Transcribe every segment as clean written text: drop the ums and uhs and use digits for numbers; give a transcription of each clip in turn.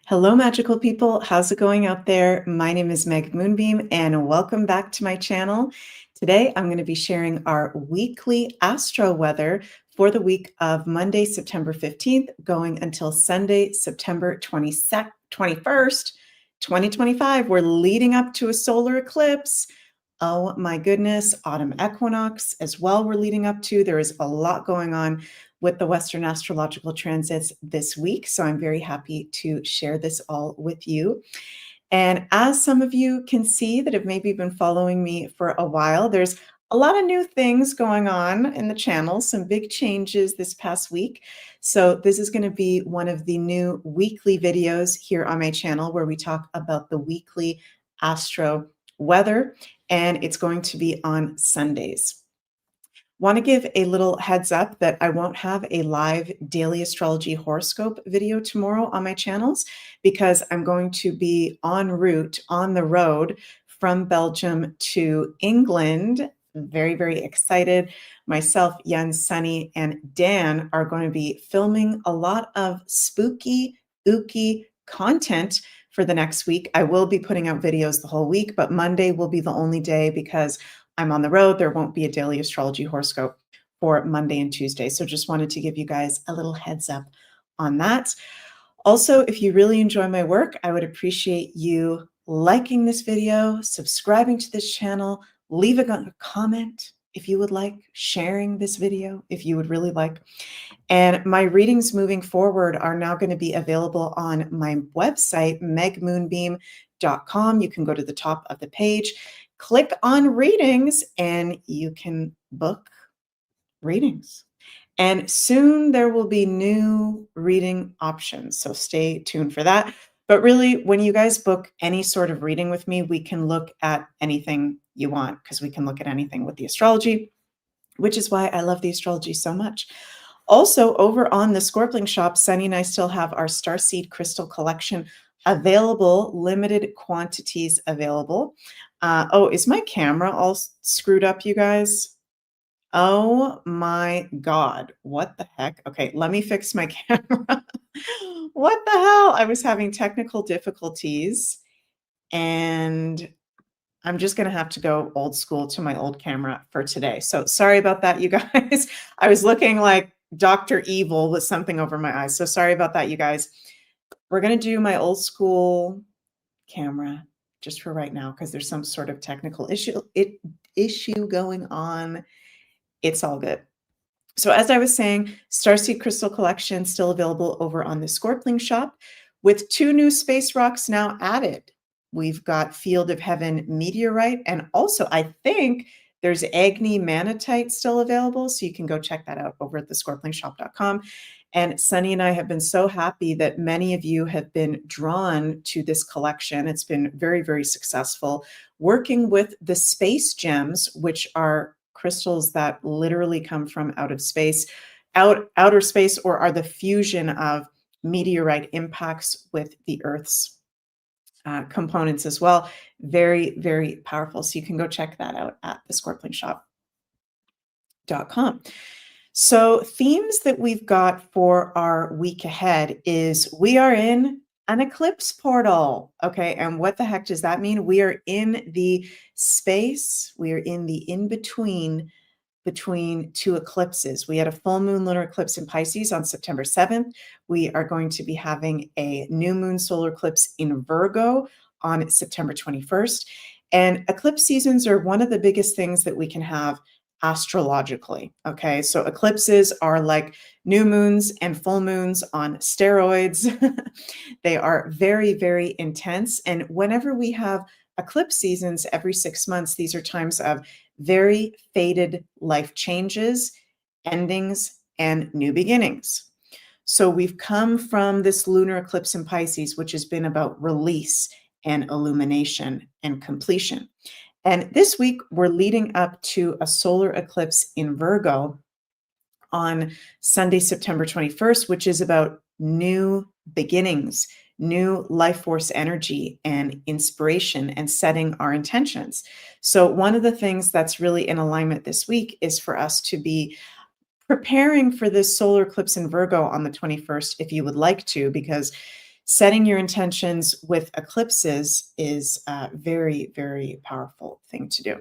Hello, magical people. How's it going out there? My name is Meg Moonbeam, and welcome back to my channel. Today, I'm going to be sharing our weekly astro weather for the week of Monday, September 15th, going until Sunday, September 21st, 2025. We're leading up to a solar eclipse. Oh my goodness, autumn equinox as well we're leading up to. There is a lot going on with the Western astrological transits this week, so I'm very happy to share this all with you. And as some of you can see that have maybe been following me for a while, there's a lot of new things going on in the channel, some big changes this past week. So this is going to be one of the new weekly videos here on my channel where we talk about the weekly astro weather, and it's going to be on Sundays. Want to give a little heads up that I won't have a live daily astrology horoscope video tomorrow on my channels because I'm going to be en route on the road from Belgium to England. Very, very excited. Myself, Jens, Sunny, and Dan are going to be filming a lot of spooky, ooky content for the next week. I will be putting out videos the whole week, but Monday will be the only day because I'm on the road. There won't be a daily astrology horoscope for Monday and Tuesday. So just wanted to give you guys a little heads up on that. Also, if you really enjoy my work, I would appreciate you liking this video, subscribing to this channel, leave a comment if you would like, sharing this video if you would really like. And my readings moving forward are now going to be available on my website, megmoonbeam.com. You can go to the top of the page, click on readings, and you can book readings. And soon there will be new reading options. So stay tuned for that. But really, when you guys book any sort of reading with me, we can look at anything you want because we can look at anything with the astrology, which is why I love the astrology so much. Also, over on the Scorpling shop, Sunny and I still have our Starseed Crystal Collection available, limited quantities available. Oh, is my camera all screwed up, you guys? Oh my God, what the heck? Okay, let me fix my camera. What the hell? I was having technical difficulties and I'm just going to have to go old school to my old camera for today. So sorry about that, you guys. I was looking like Dr. Evil with something over my eyes. So sorry about that, you guys. We're going to do my old school camera just for right now because there's some sort of technical issue going on. It's all good. So as I was saying, Starseed Crystal Collection still available over on the Scorpling shop with 2 new space rocks now added. We've got Field of Heaven Meteorite, and also I think there's Agni Manatite still available, so you can go check that out over at thescorplingshop.com. And Sunny and I have been so happy that many of you have been drawn to this collection. It's been very, very successful working with the space gems, which are crystals that literally come from outer space, or are the fusion of meteorite impacts with the Earth's components as well. Very, very powerful. So you can go check that out at thescorplingshop.com. So themes that we've got for our week ahead is we are in an eclipse portal. Okay. And what the heck does that mean? We are in the space. We are in the in-between between 2 eclipses. We had a full moon lunar eclipse in Pisces on September 7th. We are going to be having a new moon solar eclipse in Virgo on September 21st. And eclipse seasons are one of the biggest things that we can have astrologically. Okay, so eclipses are like new moons and full moons on steroids. They are very, very intense. And whenever we have eclipse seasons every 6 months, these are times of very fated life changes, endings, and new beginnings. So we've come from this lunar eclipse in Pisces, which has been about release and illumination and completion. And this week, we're leading up to a solar eclipse in Virgo on Sunday, September 21st, which is about new beginnings, new life force energy and inspiration, and setting our intentions. So one of the things that's really in alignment this week is for us to be preparing for this solar eclipse in Virgo on the 21st, if you would like to, because setting your intentions with eclipses is a very, very powerful thing to do.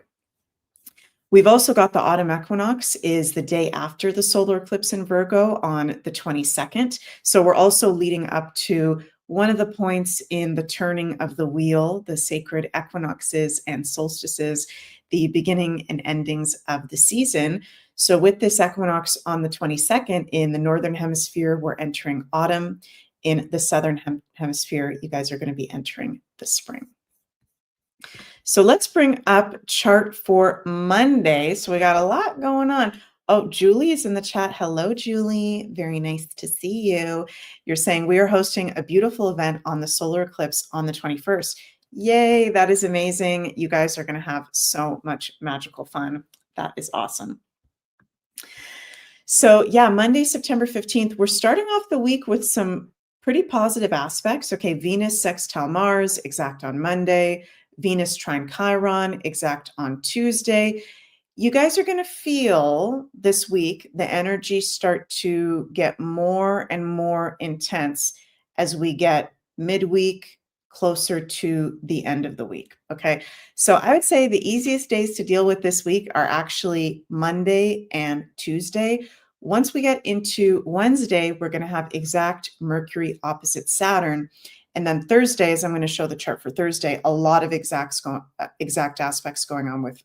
We've also got the autumn equinox is the day after the solar eclipse in Virgo on the 22nd. So we're also leading up to one of the points in the turning of the wheel, the sacred equinoxes and solstices, the beginning and endings of the season. So with this equinox on the 22nd in the northern hemisphere, we're entering autumn. In the southern hemisphere, you guys are going to be entering the spring. So let's bring up chart for Monday. So we got a lot going on. Oh, Julie is in the chat. Hello, Julie. Very nice to see you. You're saying we are hosting a beautiful event on the solar eclipse on the 21st. Yay, that is amazing. You guys are going to have so much magical fun. That is awesome. So yeah, Monday, September 15th, we're starting off the week with some pretty positive aspects. Okay, Venus sextile Mars, exact on Monday. Venus trine Chiron, exact on Tuesday. You guys are going to feel this week the energy start to get more and more intense as we get midweek closer to the end of the week. Okay, so I would say the easiest days to deal with this week are actually Monday and Tuesday. Once we get into Wednesday, we're going to have exact Mercury opposite Saturn. And then Thursday, as I'm going to show the chart for Thursday, a lot of exact aspects going on with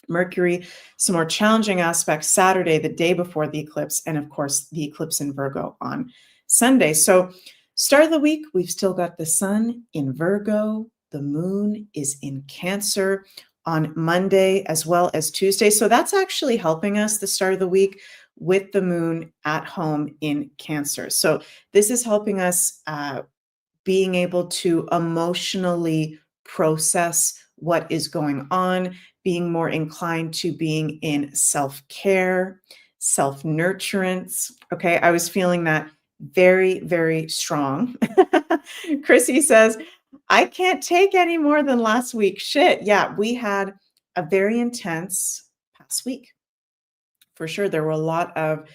Mercury, some more challenging aspects Saturday, the day before the eclipse, and of course, the eclipse in Virgo on Sunday. So start of the week, we've still got the sun in Virgo. The moon is in Cancer on Monday as well as Tuesday. So that's actually helping us the start of the week with the moon at home in Cancer. So this is helping us being able to emotionally process what is going on, being more inclined to being in self-care, self-nurturance. Okay, I was feeling that very, very strong. Chrissy says, I can't take any more than last week. Shit, yeah, we had a very intense past week. For sure, there were a lot of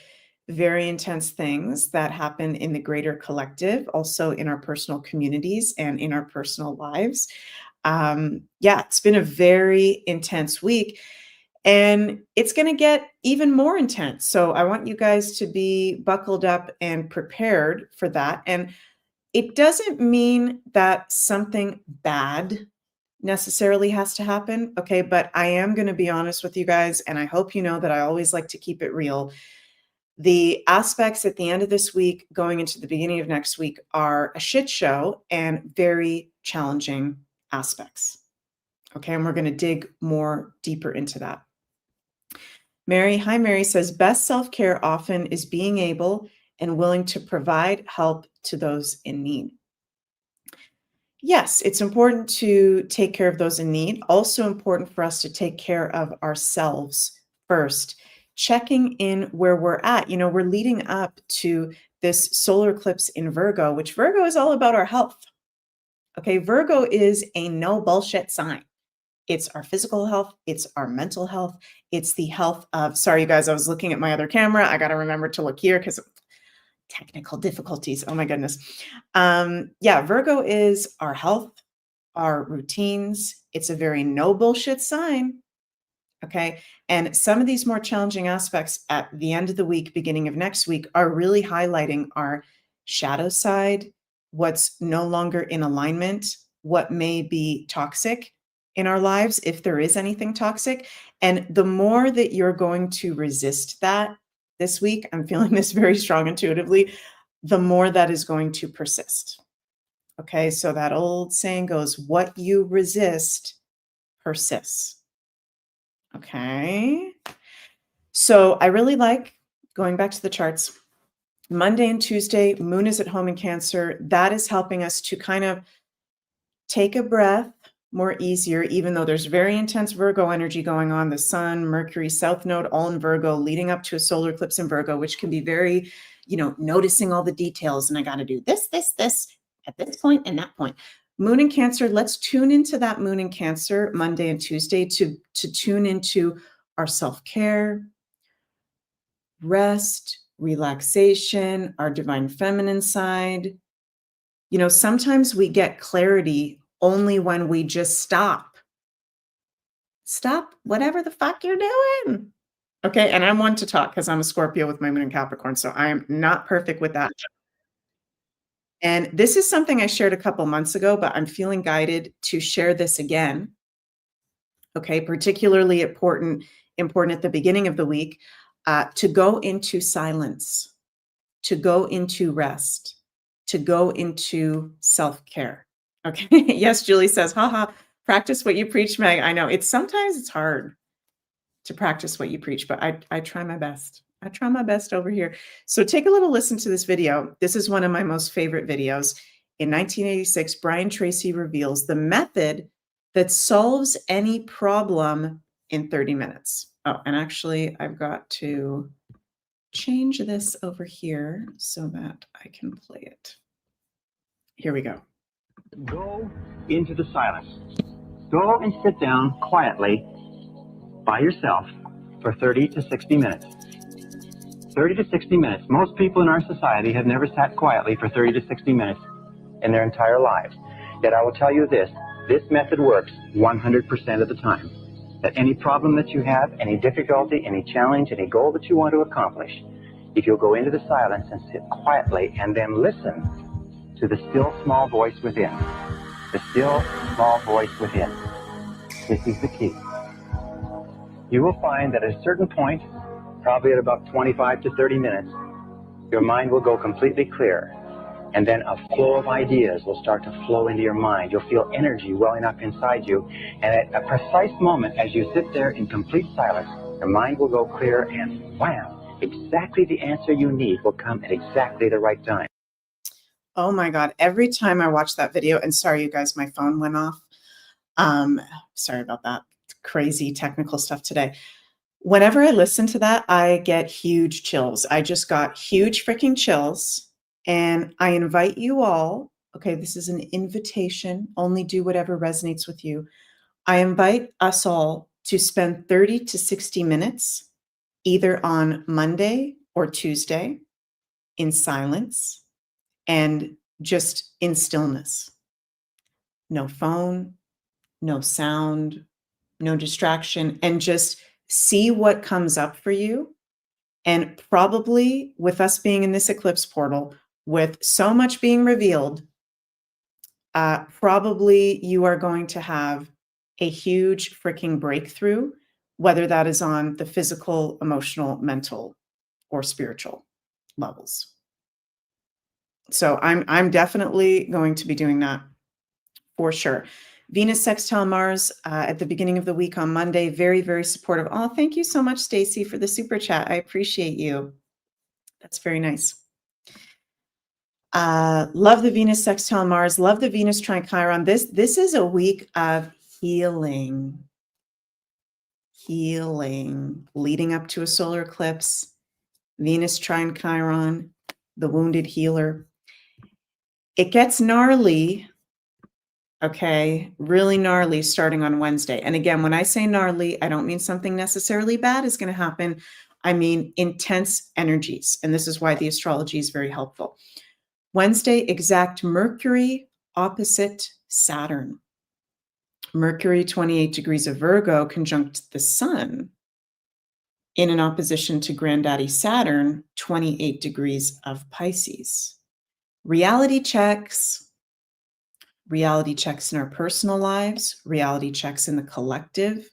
very intense things that happen in the greater collective, also in our personal communities and in our personal lives. Yeah, it's been a very intense week and it's going to get even more intense. So I want you guys to be buckled up and prepared for that. And it doesn't mean that something bad necessarily has to happen. Okay. But I am going to be honest with you guys. And I hope you know that I always like to keep it real. The aspects at the end of this week, going into the beginning of next week, are a shit show and very challenging aspects. Okay, and we're going to dig more deeper into that. Mary, hi Mary, says best self-care often is being able and willing to provide help to those in need. Yes, it's important to take care of those in need. Also important for us to take care of ourselves first. Checking in where we're at. You know, we're leading up to this solar eclipse in Virgo, which Virgo is all about our health. Okay, Virgo is a no bullshit sign. It's our physical health. It's our mental health. It's the health of, sorry, you guys, I was looking at my other camera. I got to remember to look here because technical difficulties. Oh my goodness. Yeah, Virgo is our health, our routines. It's a very no bullshit sign. Okay. And some of these more challenging aspects at the end of the week, beginning of next week, are really highlighting our shadow side, what's no longer in alignment, what may be toxic in our lives, if there is anything toxic. And the more that you're going to resist that this week, I'm feeling this very strong intuitively, the more that is going to persist. Okay. So that old saying goes, what you resist persists. Okay. So I really like going back to the charts. Monday and Tuesday, moon is at home in Cancer. That is helping us to kind of take a breath more easier, even though there's very intense Virgo energy going on. The sun, Mercury, South Node, all in Virgo, leading up to a solar eclipse in Virgo, which can be very, noticing all the details. And I got to do this at this point and that point. Moon in Cancer, let's tune into that moon in Cancer Monday and Tuesday to tune into our self-care, rest, relaxation, our divine feminine side, You know, sometimes we get clarity only when we just stop. Stop whatever the fuck you're doing. Okay, and I'm one to talk because I'm a Scorpio with my moon in Capricorn, so I am not perfect with that. And this is something I shared a couple months ago, but I'm feeling guided to share this again. Okay, particularly important at the beginning of the week, to go into silence, to go into rest, to go into self-care. Okay. Yes, Julie says, haha, practice what you preach, Meg. I know sometimes it's hard to practice what you preach, but I try my best. I try my best over here. So take a little listen to this video. This is one of my most favorite videos. In 1986, Brian Tracy reveals the method that solves any problem in 30 minutes. Oh, and actually, I've got to change this over here so that I can play it. Here we go. Go into the silence. Go and sit down quietly by yourself for 30 to 60 minutes. 30 to 60 minutes. Most people in our society have never sat quietly for 30 to 60 minutes in their entire lives. Yet I will tell you this method works 100% of the time. That any problem that you have, any difficulty, any challenge, any goal that you want to accomplish, if you'll go into the silence and sit quietly and then listen to the still small voice within. The still small voice within. This is the key. You will find that at a certain point, probably at about 25 to 30 minutes, your mind will go completely clear. And then a flow of ideas will start to flow into your mind. You'll feel energy welling up inside you. And at a precise moment, as you sit there in complete silence, your mind will go clear and wham, exactly the answer you need will come at exactly the right time. Oh my God. Every time I watch that video, and sorry, you guys, my phone went off. Sorry about that. Crazy technical stuff today. Whenever I listen to that, I get huge chills. I just got huge freaking chills. And I invite you all, okay, this is an invitation, only do whatever resonates with you. I invite us all to spend 30 to 60 minutes, either on Monday or Tuesday, in silence and just in stillness. No phone, no sound, no distraction, and just see what comes up for you. And probably with us being in this eclipse portal, with so much being revealed, probably you are going to have a huge freaking breakthrough, whether that is on the physical, emotional, mental, or spiritual levels. So I'm definitely going to be doing that for sure. Venus sextile Mars at the beginning of the week on Monday. Very, very supportive. Oh, thank you so much, Stacy, for the super chat. I appreciate you. That's very nice. Love the Venus sextile Mars. Love the Venus trine Chiron. This is a week of healing. Healing. Leading up to a solar eclipse. Venus trine Chiron, the wounded healer. It gets gnarly. Okay, really gnarly starting on Wednesday. And again, when I say gnarly, I don't mean something necessarily bad is going to happen. I mean intense energies. And this is why the astrology is very helpful. Wednesday, exact Mercury opposite Saturn. Mercury, 28 degrees of Virgo, conjunct the Sun in an opposition to Granddaddy Saturn, 28 degrees of Pisces. Reality checks in our personal lives, reality checks in the collective.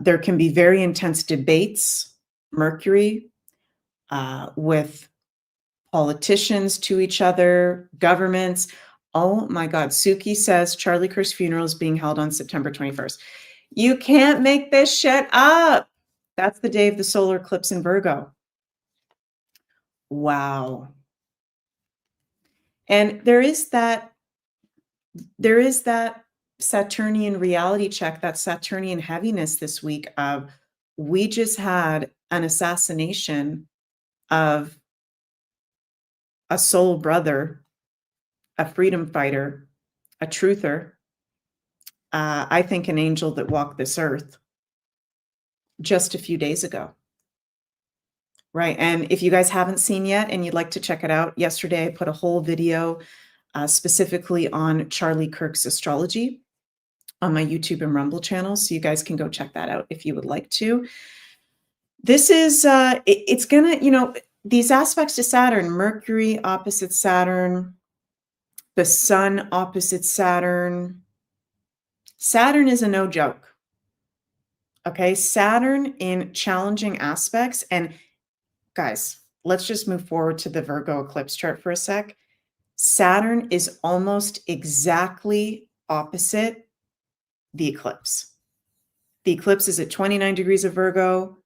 There can be very intense debates, Mercury, with politicians to each other, governments. Oh my God. Suki says Charlie Kirk's funeral is being held on September 21st. You can't make this shit up. That's the day of the solar eclipse in Virgo. Wow. And there is that Saturnian reality check, that Saturnian heaviness this week of we just had an assassination of a soul brother, a freedom fighter, a truther, I think an angel that walked this earth just a few days ago. Right. And if you guys haven't seen yet and you'd like to check it out, yesterday I put a whole video specifically on Charlie Kirk's astrology on my YouTube and Rumble channel. So you guys can go check that out if you would like to. This is, it's going to, these aspects to Saturn, Mercury opposite Saturn, the Sun opposite Saturn. Saturn is a no joke. Okay, Saturn in challenging aspects. And guys, let's just move forward to the Virgo eclipse chart for a sec. Saturn is almost exactly opposite the eclipse. The eclipse is at 29 degrees of Virgo,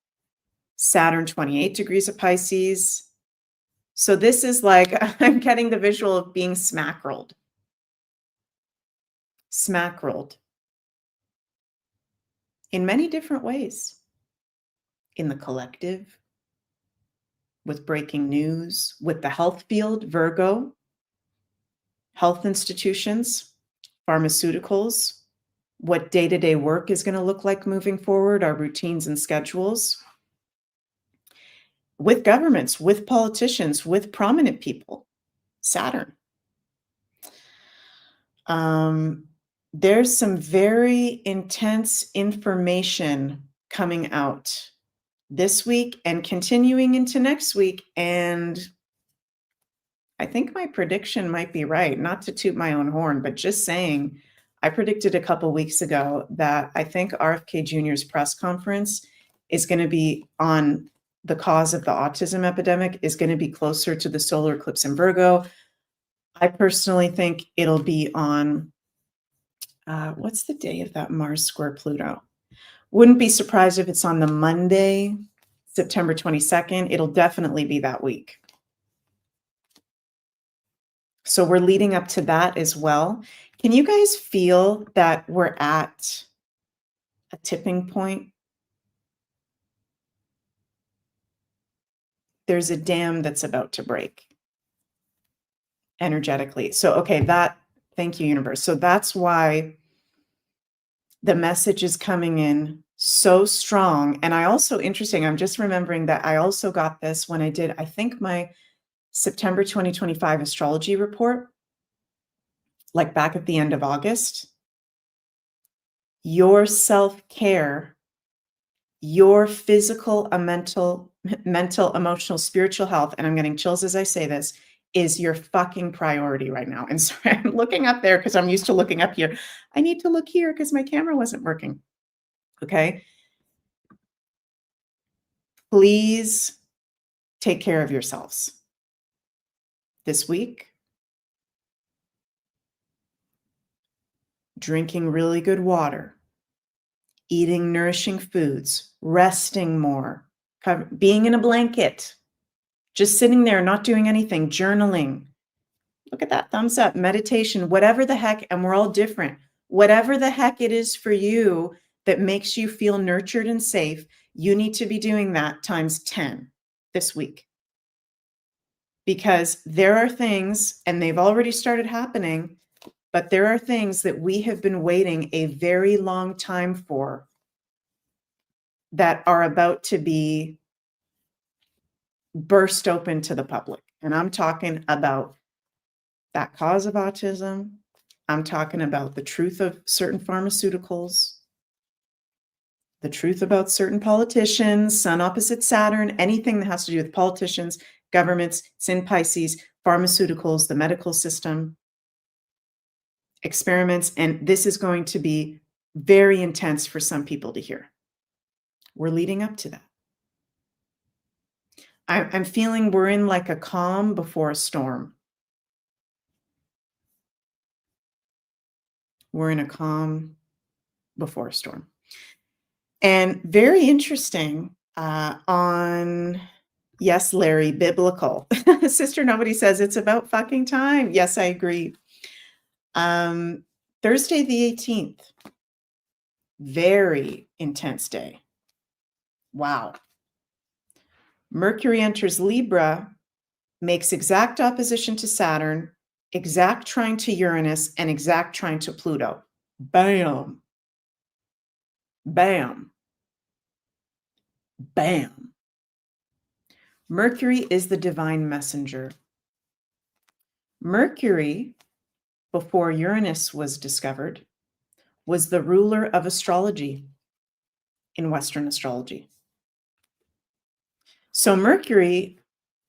Saturn 28 degrees of Pisces. So this is like, I'm getting the visual of being smack-rolled. Smack-rolled. In many different ways. In the collective, with breaking news, with the health field, Virgo, health institutions, pharmaceuticals, what day-to-day work is going to look like moving forward, our routines and schedules, with governments, with politicians, with prominent people, Saturn. There's some very intense information coming out this week and continuing into next week. And I think my prediction might be right, not to toot my own horn, but just saying, I predicted a couple weeks ago that I think RFK Jr.'s press conference is going to be on the cause of the autism epidemic, is going to be closer to the solar eclipse in Virgo. I personally think it'll be on, what's the day of that Mars square Pluto? Wouldn't be surprised if it's on the Monday, September 22nd. It'll definitely be that week. So we're leading up to that as well. Can you guys feel that we're at a tipping point? There's a dam that's about to break energetically. So, okay, thank you, universe. So that's why the message is coming in so strong. And I also, interesting, I'm just remembering that I also got this when I did, I think, my September 2025 astrology report, like back at the end of August. Your self-care, your physical and mental, emotional, spiritual health, and I'm getting chills as I say this, is your fucking priority right now. And sorry, I'm looking up there because I'm used to looking up here. I need to look here because my camera wasn't working. Okay. Please take care of yourselves this week. Drinking really good water, eating nourishing foods, resting more, being in a blanket, just sitting there, not doing anything, journaling. Look at that thumbs up, meditation, whatever the heck, and we're all different. Whatever the heck it is for you that makes you feel nurtured and safe, you need to be doing that times 10 this week. Because there are things, and they've already started happening, but there are things that we have been waiting a very long time for that are about to be burst open to the public. And I'm talking about that cause of autism. I'm talking about the truth of certain pharmaceuticals, the truth about certain politicians, Sun opposite Saturn, anything that has to do with politicians, governments, it's in Pisces, pharmaceuticals, the medical system, experiments. And this is going to be very intense for some people to hear. We're leading up to that. I'm feeling we're in like a calm before a storm. We're in a calm before a storm. And very interesting on, yes, Larry, biblical. Sister Nobody says it's about fucking time. Yes, I agree. Thursday the 18th, very intense day. Wow. Mercury enters Libra, makes exact opposition to Saturn, exact trine to Uranus, and exact trine to Pluto. Bam. Bam. Bam. Mercury is the divine messenger. Mercury before Uranus was discovered, was the ruler of astrology in Western astrology. So Mercury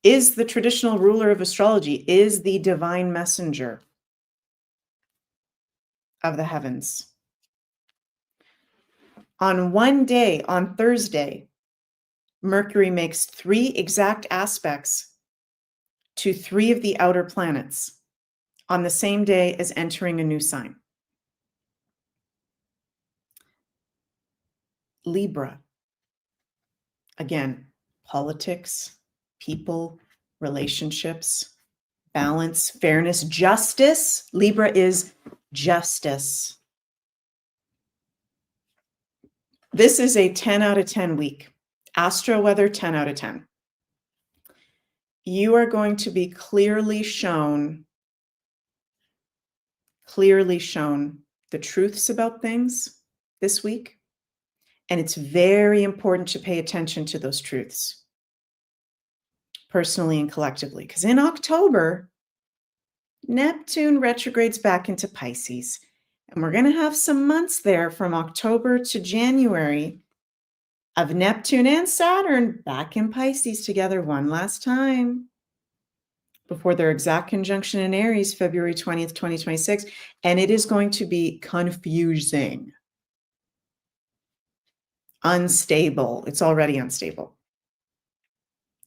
is the traditional ruler of astrology, is the divine messenger of the heavens. On one day, on Thursday, Mercury makes 3 exact aspects to 3 of the outer planets on the same day as entering a new sign. Libra, again, politics, people, relationships, balance, fairness, justice. Libra is justice. This is a 10 out of 10 week. Astro weather, 10 out of 10. You are going to be clearly shown the truths about things this week. And it's very important to pay attention to those truths, personally and collectively. Because in October, Neptune retrogrades back into Pisces. And we're going to have some months there from October to January of Neptune and Saturn back in Pisces together one last time before their exact conjunction in Aries, February 20th, 2026. And it is going to be confusing, unstable. It's already unstable.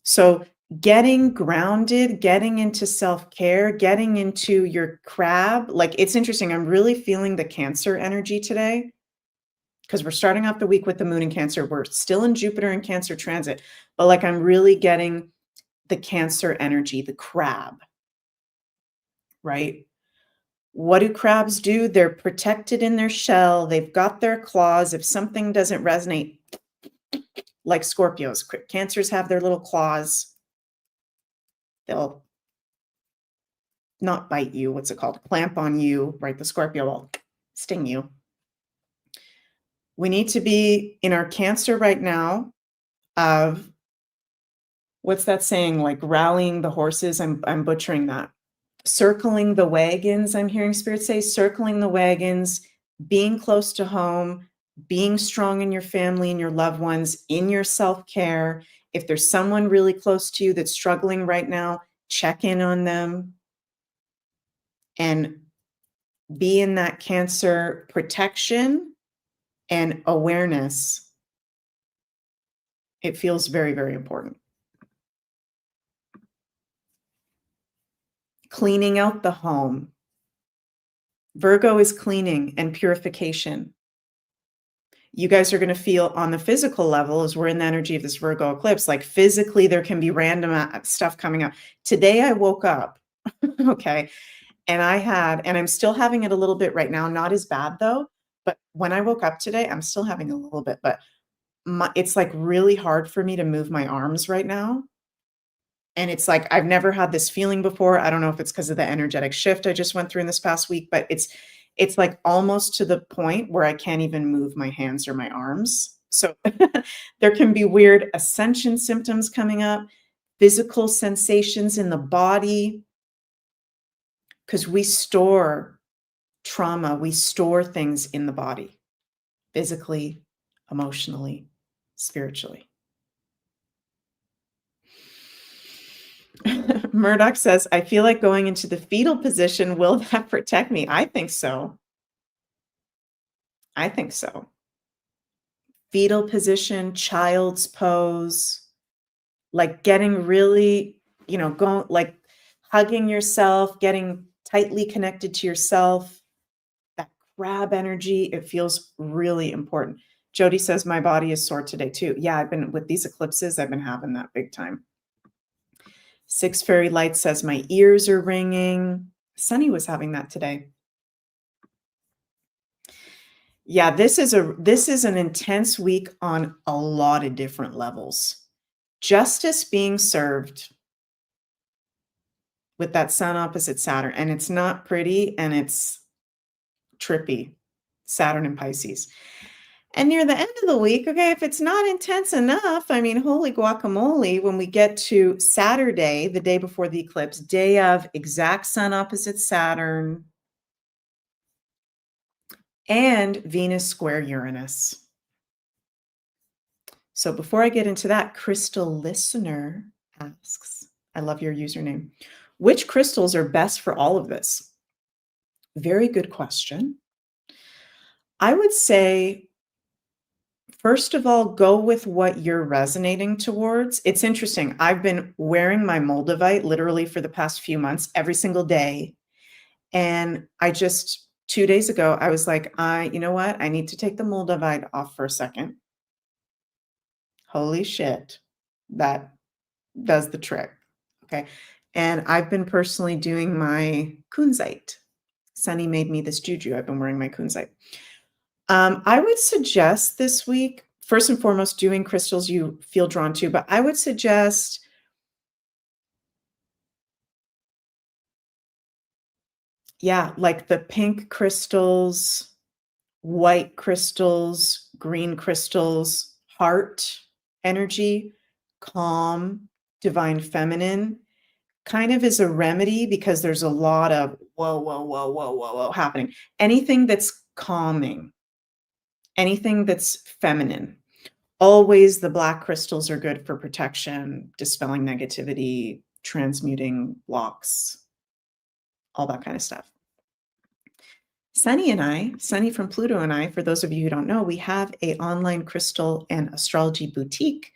So getting grounded, getting into self-care, getting into your crab, like it's interesting. I'm really feeling the Cancer energy today because we're starting off the week with the moon in Cancer. We're still in Jupiter and Cancer transit, but like I'm really getting the Cancer energy, the crab, right? What do crabs do? They're protected in their shell. They've got their claws. If something doesn't resonate, like Scorpios, Cancers have their little claws. They'll not bite you. What's it called? Clamp on you, right? The Scorpio will sting you. We need to be in our Cancer right now of, what's that saying? Like rallying the horses. I'm butchering that. Circling the wagons, I'm hearing Spirit say, circling the wagons, being close to home, being strong in your family and your loved ones, in your self-care. If there's someone really close to you that's struggling right now, check in on them and be in that Cancer protection and awareness. It feels very, very important. Cleaning out the home. Virgo is cleaning and purification. You guys are going to feel on the physical level, as we're in the energy of this Virgo eclipse, like physically there can be random stuff coming up. Today I woke up, okay, and I'm still having it a little bit right now, not as bad though, but when I woke up today, I'm still having a little bit, but it's like really hard for me to move my arms right now. And it's like, I've never had this feeling before. I don't know if it's because of the energetic shift I just went through in this past week, but it's like almost to the point where I can't even move my hands or my arms. So there can be weird ascension symptoms coming up, physical sensations in the body, because we store trauma, we store things in the body, physically, emotionally, spiritually. Murdoch says, I feel like going into the fetal position. Will that protect me? I think so. I think so. Fetal position, child's pose, like getting really, going like hugging yourself, getting tightly connected to yourself, that crab energy. It feels really important. Jody says, my body is sore today too. Yeah, I've been with these eclipses. I've been having that big time. Six Fairy Light says my ears are ringing. Sunny was having that today. Yeah, this is an intense week on a lot of different levels. Justice being served with that Sun opposite Saturn, and it's not pretty and it's trippy. Saturn and Pisces. And near the end of the week, okay, if it's not intense enough, I mean, holy guacamole, when we get to Saturday, the day before the eclipse, day of exact Sun opposite Saturn, and Venus square Uranus. So before I get into that, Crystal Listener asks, I love your username, which crystals are best for all of this? Very good question. I would say, first of all, go with what you're resonating towards. It's interesting. I've been wearing my Moldavite literally for the past few months, every single day. And I just, 2 days ago, I was like, you know what? I need to take the Moldavite off for a second. Holy shit. That does the trick. Okay. And I've been personally doing my kunzite. Sunny made me this juju. I've been wearing my kunzite. I would suggest this week, first and foremost, doing crystals you feel drawn to, but I would suggest like the pink crystals, white crystals, green crystals, heart energy, calm, divine feminine, kind of is a remedy because there's a lot of whoa happening. Anything that's calming, anything that's feminine. Always the black crystals are good for protection, dispelling negativity, transmuting blocks, all that kind of stuff. Sunny from Pluto and I, for those of you who don't know, we have an online crystal and astrology boutique,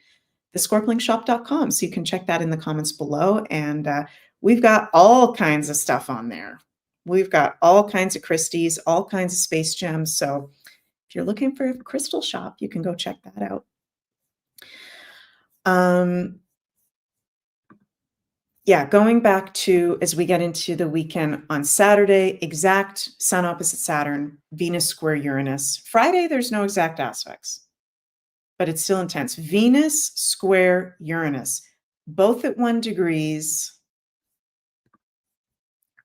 thescorpionshop.com. So you can check that in the comments below. And we've got all kinds of stuff on there. We've got all kinds of Christies, all kinds of space gems. So if you're looking for a crystal shop, you can go check that out. Going back to, as we get into the weekend on Saturday, exact Sun opposite Saturn, Venus square Uranus. Friday, there's no exact aspects, but it's still intense. Venus square Uranus, both at 1 degrees,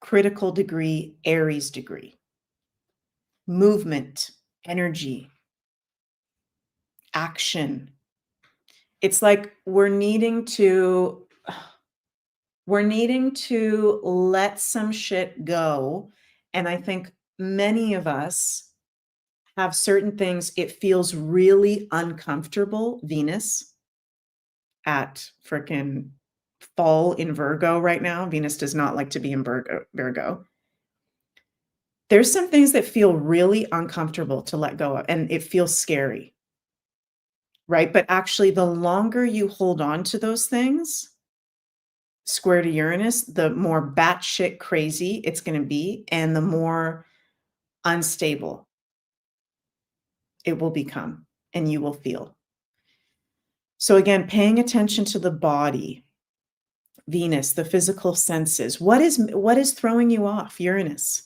critical degree, Aries degree. Movement, energy, action. It's like we're needing to let some shit go. And I think many of us have certain things. It feels really uncomfortable. Venus at frickin' fall in Virgo right now. Venus does not like to be in Virgo. There's some things that feel really uncomfortable to let go of, and it feels scary, right? But actually, the longer you hold on to those things, square to Uranus, the more batshit crazy it's going to be, and the more unstable it will become, and you will feel. So again, paying attention to the body, Venus, the physical senses. What is throwing you off? Uranus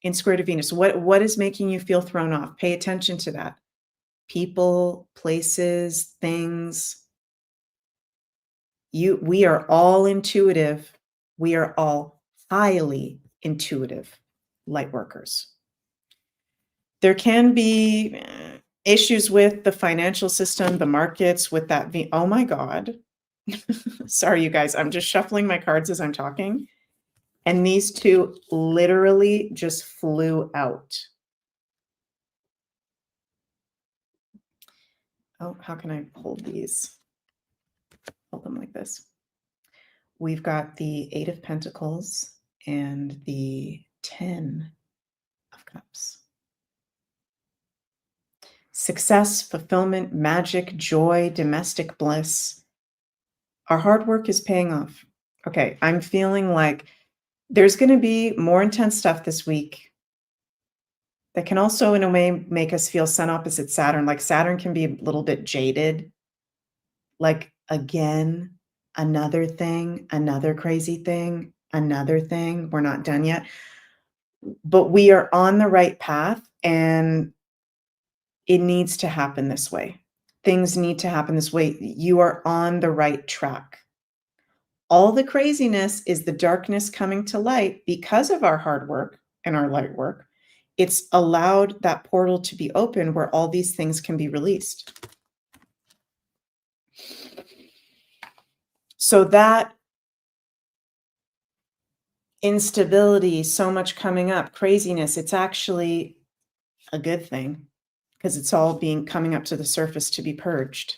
in square to Venus. What is making you feel thrown off? Pay attention to that. People, places, things. We are all intuitive. We are all highly intuitive light workers. There can be issues with the financial system, the markets, with that. Oh my God. Sorry, you guys. I'm just shuffling my cards as I'm talking. And these two literally just flew out. Oh, how can I hold these? Hold them like this. We've got the 8 of Pentacles and the 10 of Cups. Success, fulfillment, magic, joy, domestic bliss. Our hard work is paying off. Okay, I'm feeling like there's going to be more intense stuff this week that can also, in a way, make us feel Sun opposite Saturn. Like Saturn can be a little bit jaded. Like, again, another thing, another crazy thing, another thing. We're not done yet. But we are on the right path, and it needs to happen this way. Things need to happen this way. You are on the right track. All the craziness is the darkness coming to light because of our hard work and our light work. It's allowed that portal to be open where all these things can be released. So that instability, so much coming up, craziness, it's actually a good thing because it's all coming up to the surface to be purged.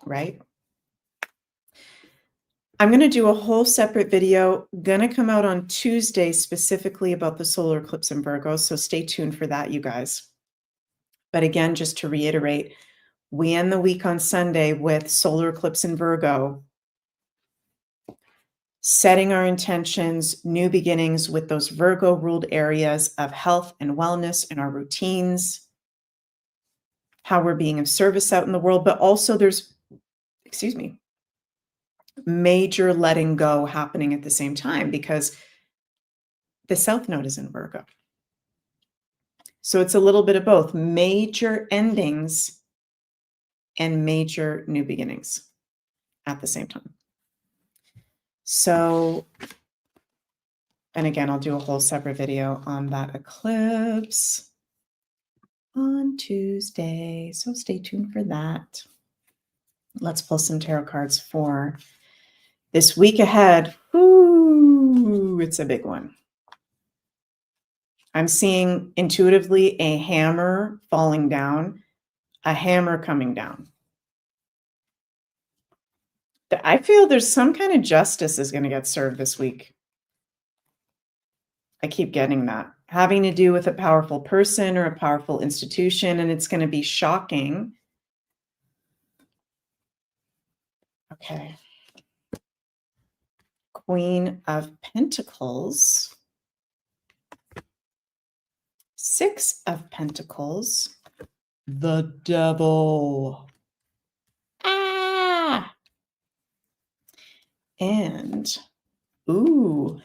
Right? I'm going to do a whole separate video, going to come out on Tuesday specifically about the solar eclipse in Virgo. So stay tuned for that, you guys. But again, just to reiterate, we end the week on Sunday with solar eclipse in Virgo, setting our intentions, new beginnings with those Virgo ruled areas of health and wellness in our routines, how we're being of service out in the world, but also there's, major letting go happening at the same time because the South Node is in Virgo. So it's a little bit of both major endings and major new beginnings at the same time. So, and again, I'll do a whole separate video on that eclipse on Tuesday. So stay tuned for that. Let's pull some tarot cards for this week ahead. Ooh, it's a big one. I'm seeing intuitively a hammer falling down, a hammer coming down. I feel there's some kind of justice is going to get served this week. I keep getting that. Having to do with a powerful person or a powerful institution, and it's going to be shocking. Okay. Queen of Pentacles. Six of Pentacles. The Devil. Ah! And, ooh,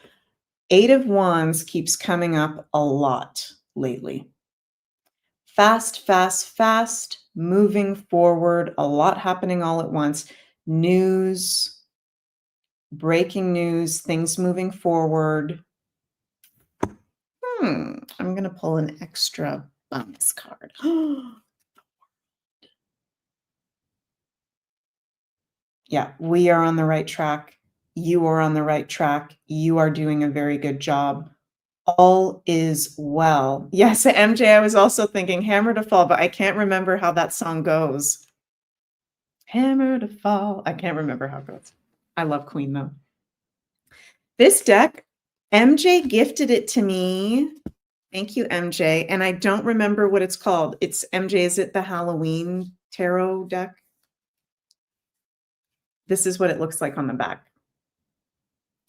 Eight of Wands keeps coming up a lot lately. Fast, fast, fast, moving forward, a lot happening all at once. News, breaking news, things moving forward. I'm going to pull an extra bonus card. Yeah, we are on the right track. You are on the right track. You are doing a very good job. All is well. Yes, MJ, I was also thinking Hammer to Fall, but I can't remember how that song goes. Hammer to Fall. I can't remember how it goes. I love Queen, though. This deck, MJ gifted it to me. Thank you, MJ. And I don't remember what it's called. It's MJ, is it the Halloween tarot deck? This is what it looks like on the back.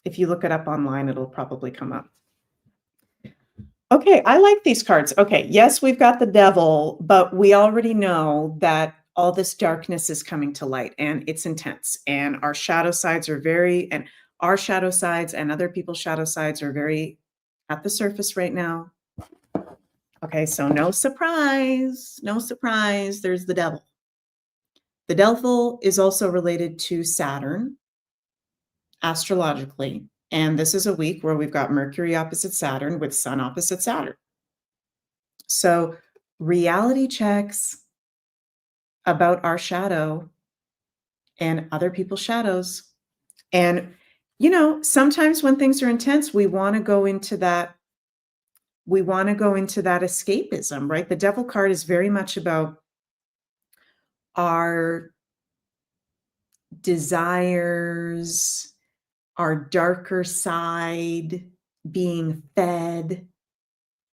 If you look it up online, it'll probably come up. Okay, I like these cards. Okay, yes, we've got the Devil, but we already know that all this darkness is coming to light and it's intense. And our shadow sides are our shadow sides and other people's shadow sides are very at the surface right now. Okay, so no surprise, there's the Devil. The Devil is also related to Saturn astrologically. And this is a week where we've got Mercury opposite Saturn with Sun opposite Saturn. So reality checks about our shadow and other people's shadows. And, sometimes when things are intense, we want to go into that. We want to go into that escapism, right? The Devil card is very much about our desires, our darker side being fed,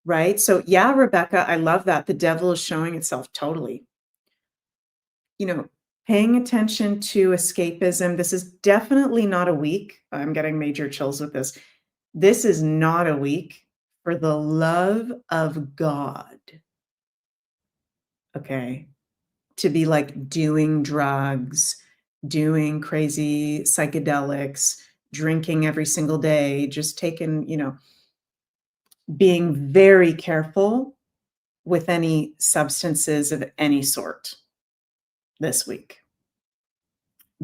right? So yeah, Rebecca, I love that. The Devil is showing itself totally. Paying attention to escapism. This is definitely not a week. I'm getting major chills with this. This is not a week for the love of God. Okay. To be like doing drugs, doing crazy psychedelics, drinking every single day, just taking, being very careful with any substances of any sort this week.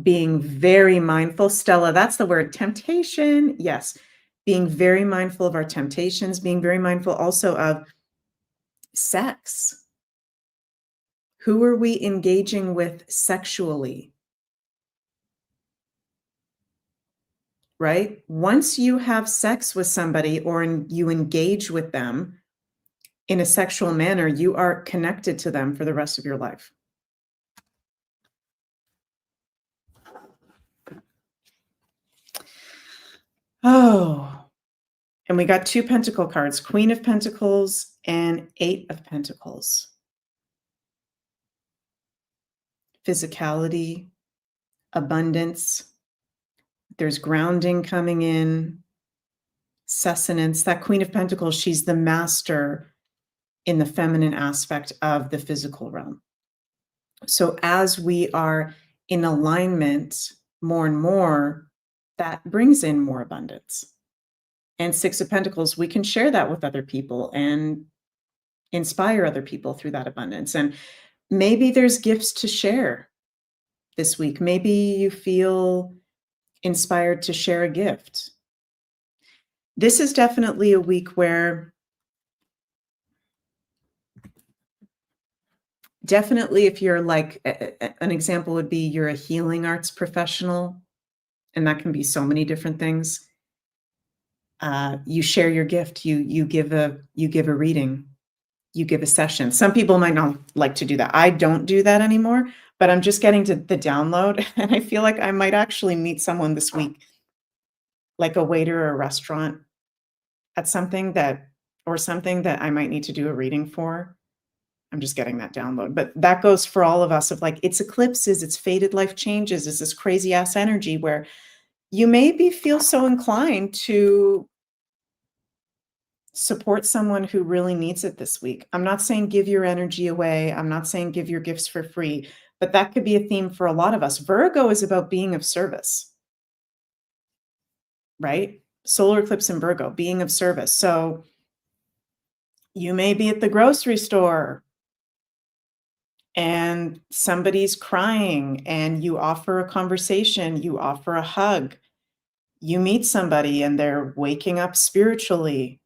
Being very mindful, Stella, that's the word, temptation. Yes. Being very mindful of our temptations, being very mindful also of sex. Who are we engaging with sexually? right? Once you have sex with somebody or you engage with them in a sexual manner, you are connected to them for the rest of your life. Oh, and we got 2 Pentacle cards, Queen of Pentacles and 8 of Pentacles. Physicality, abundance. There's grounding coming in, sustenance. That Queen of Pentacles, she's the master in the feminine aspect of the physical realm. So as we are in alignment more and more, that brings in more abundance. And 6 of Pentacles, we can share that with other people and inspire other people through that abundance. And maybe there's gifts to share this week. Maybe you feel inspired to share a gift. This is definitely a week where definitely if you're like, an example would be you're a healing arts professional, and that can be so many different things. You share your gift, you give a reading, you give a session. Some people might not like to do that. I don't do that anymore, but I'm just getting to the download, and I feel like I might actually meet someone this week, like a waiter or a restaurant at something that I might need to do a reading for. I'm just getting that download. But that goes for all of us of like, it's eclipses, it's fated life changes, it's this crazy ass energy where you maybe feel so inclined to support someone who really needs it this week. I'm not saying give your energy away. I'm not saying give your gifts for free, but that could be a theme for a lot of us. Virgo is about being of service, right? Solar eclipse in Virgo, being of service. So you may be at the grocery store and somebody's crying and you offer a conversation, you offer a hug. You meet somebody and they're waking up spiritually,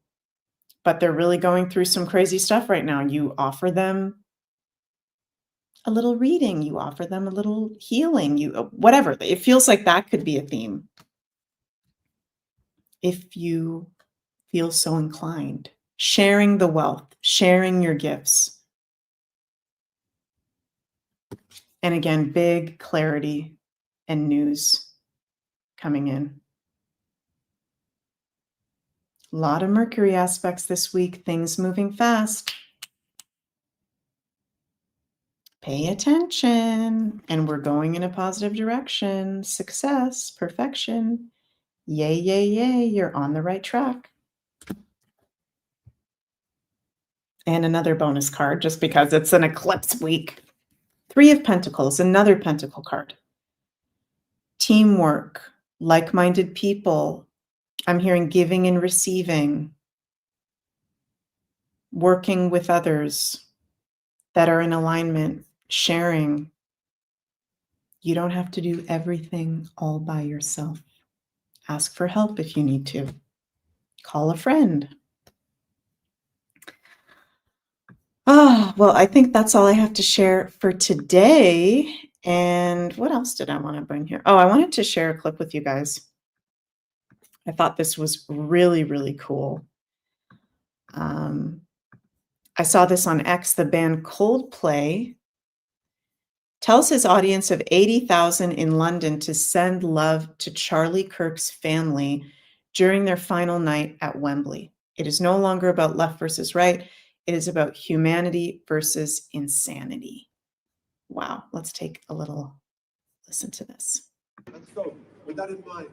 but they're really going through some crazy stuff right now. You offer them a little reading, you offer them a little healing, whatever. It feels like that could be a theme if you feel so inclined. Sharing the wealth, sharing your gifts. And again, big clarity and news coming in. A lot of Mercury aspects this week, things moving fast. Pay attention, and we're going in a positive direction. Success, perfection. Yay, yay, yay, you're on the right track. And another bonus card, just because it's an eclipse week. 3 of Pentacles, another Pentacle card. Teamwork, like-minded people. I'm hearing giving and receiving. Working with others that are in alignment, sharing. You don't have to do everything all by yourself. Ask for help if you need to. Call a friend. Oh, well, I think that's all I have to share for today. And what else did I want to bring here? Oh, I wanted to share a clip with you guys. I thought this was really, really cool. I saw this on X. The band Coldplay tells his audience of 80,000 in London to send love to Charlie Kirk's family during their final night at Wembley. It is no longer about left versus right. It is about humanity versus insanity. Wow, let's take a little listen to this. Let's go. With that in mind,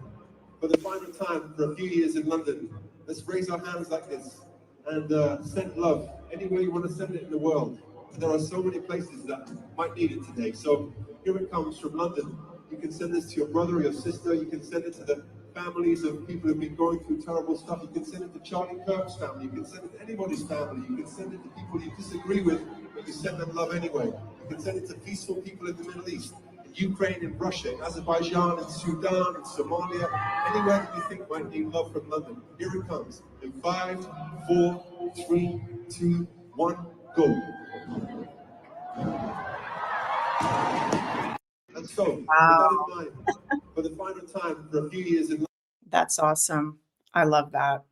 for the final time for a few years in London, let's raise our hands like this and send love anywhere you want to send it in the world. There are so many places that might need it today. So here it comes from London. You can send this to your brother or your sister. You can send it to the families of people who've been going through terrible stuff. You can send it to Charlie Kirk's family. You can send it to anybody's family. You can send it to people you disagree with, but you send them love anyway. You can send it to peaceful people in the Middle East, in Ukraine, in Russia, in Azerbaijan, in Sudan, in Somalia, anywhere that you think might need love from London. Here it comes. In 5, 4, 3, 2, 1, go. Let's go. Wow. With that in mind, for the final time for a few years in That's awesome. I love that.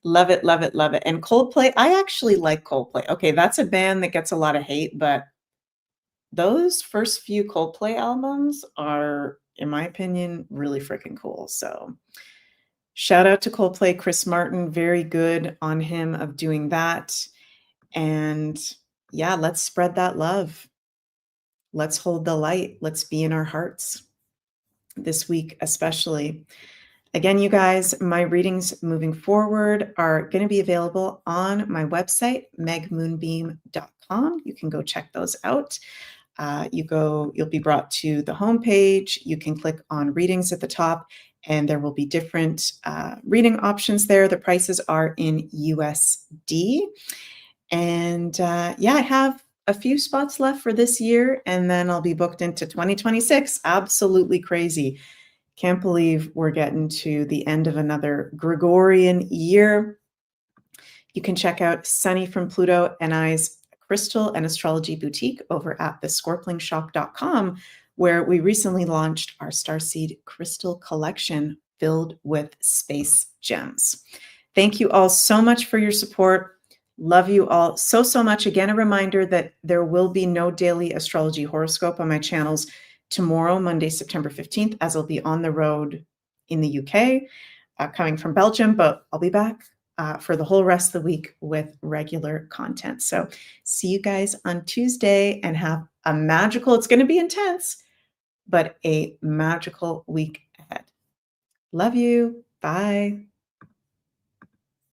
Love it, love it, love it. And Coldplay, I actually like Coldplay. Okay, that's a band that gets a lot of hate, but those first few Coldplay albums are, in my opinion, really freaking cool. So shout out to Coldplay, Chris Martin, very good on him of doing that. And yeah, let's spread that love. Let's hold the light. Let's be in our hearts this week, especially. Again, you guys, my readings moving forward are going to be available on my website, megmoonbeam.com. You can go check those out. You'll be brought to the homepage. You can click on readings at the top, and there will be different reading options there. The prices are in USD. And yeah, I have a few spots left for this year, and then I'll be booked into 2026. Absolutely crazy. Can't believe we're getting to the end of another Gregorian year. You can check out Sunny from Pluto and I's Crystal and Astrology Boutique over at thescorplingshop.com, where we recently launched our Starseed Crystal Collection filled with space gems. Thank you all so much for your support. Love you all so, so much. Again, a reminder that there will be no daily astrology horoscope on my channels tomorrow, Monday, September 15th, as I'll be on the road in the UK, coming from Belgium, but I'll be back for the whole rest of the week with regular content. So see you guys on Tuesday and have a magical, it's going to be intense, but a magical week ahead. Love you. Bye.